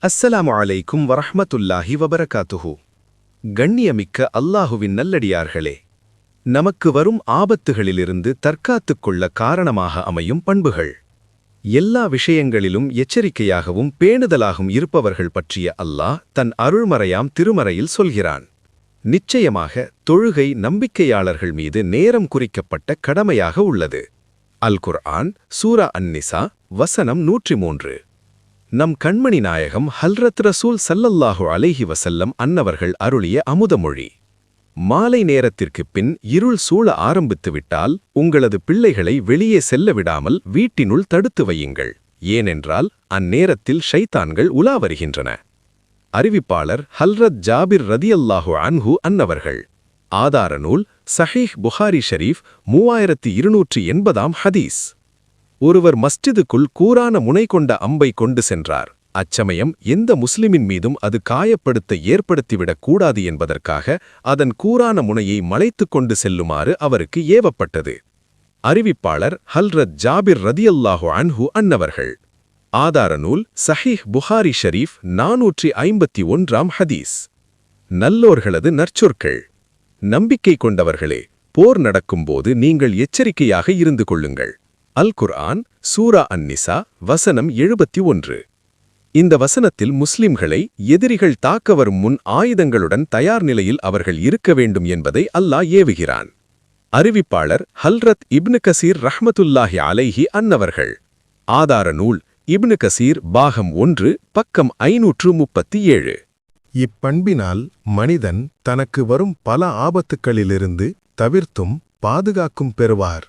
அஸ்ஸலாமு அலைக்கும் வரஹ்மத்துல்லாஹி வபரகாத்துஹு. கண்ணியமிக்க அல்லாஹுவின் நல்லடியார்களே, நமக்கு வரும் ஆபத்துகளிலிருந்து தற்காத்துக் கொள்ள காரணமாக அமையும் பண்புகள். எல்லா விஷயங்களிலும் எச்சரிக்கையாகவும் பேணுதலாகவும் இருப்பவர்கள் பற்றிய அல்லாஹ் தன் அருள்மறையாம் திருமறையில் சொல்கிறான். நிச்சயமாக தொழுகை நம்பிக்கையாளர்கள் மீது நேரம் குறிக்கப்பட்ட கடமையாக உள்ளது. அல் குர்ஆன் சூரா அன்-நிசா வசனம் 103. நம் கண்மணி நாயகம் ஹல்ரத் ரசூல் ஸல்லல்லாஹு அலைஹி வஸல்லம் அன்னவர்கள் அருளிய அமுதமொழி. மாலை நேரத்திற்குப் பின் இருள் சூழ ஆரம்பித்துவிட்டால் உங்களது பிள்ளைகளை வெளியே செல்ல விடாமல் வீட்டினுள் தடுத்து வையுங்கள், ஏனென்றால் அந்நேரத்தில் ஷைத்தான்கள் உலா வருகின்றன. அறிவிப்பாளர் ஹல்ரத் ஜாபிர் ரதியல்லாஹு அன்ஹு அன்னவர்கள். ஆதார நூல் சஹீஹ் புகாரி ஷரீஃப் 3280 ஹதீஸ். ஒருவர் மஸ்ஜிதுக்குள் கூரான முனை கொண்ட அம்பை கொண்டு சென்றார். அச்சமயம் எந்த முஸ்லிமின் மீதும் அது காயப்படுத்த ஏற்படுத்திவிடக் கூடாது என்பதற்காக அதன் கூரான முனையை மலைத்துக் கொண்டு செல்லுமாறு அவருக்கு ஏவப்பட்டது. அறிவிப்பாளர் ஹல்ரத் ஜாபிர் ரதியல்லாஹு அன்ஹு அன்னவர்கள். ஆதார நூல் சஹீஹ் புகாரி ஷரீஃப் 451 ஹதீஸ். நல்லோர்களது நற்சொற்கள். நம்பிக்கை கொண்டவர்களே, போர் நடக்கும்போது நீங்கள் எச்சரிக்கையாக இருந்து கொள்ளுங்கள். அல் குர்ஆன் சூரா அன்-நிசா வசனம் 71. இந்த வசனத்தில் முஸ்லிம்களை எதிரிகள் தாக்க வரும் முன் ஆயுதங்களுடன் தயார் நிலையில் அவர்கள் இருக்க வேண்டும் என்பதை அல்லாஹ் ஏவுகிறான். அறிவிப்பாளர் ஹல்ரத் இப்னு கசீர் ரஹ்மத்துல்லாஹி அலைஹி அன்னவர்கள். ஆதார நூல் இப்னு கசீர் பாகம் 1 பக்கம் 537. இப்பண்பினால் மனிதன் தனக்கு வரும் பல ஆபத்துக்களிலிருந்து தவிர்த்தும் பாதுகாக்கும் பெறுவார்.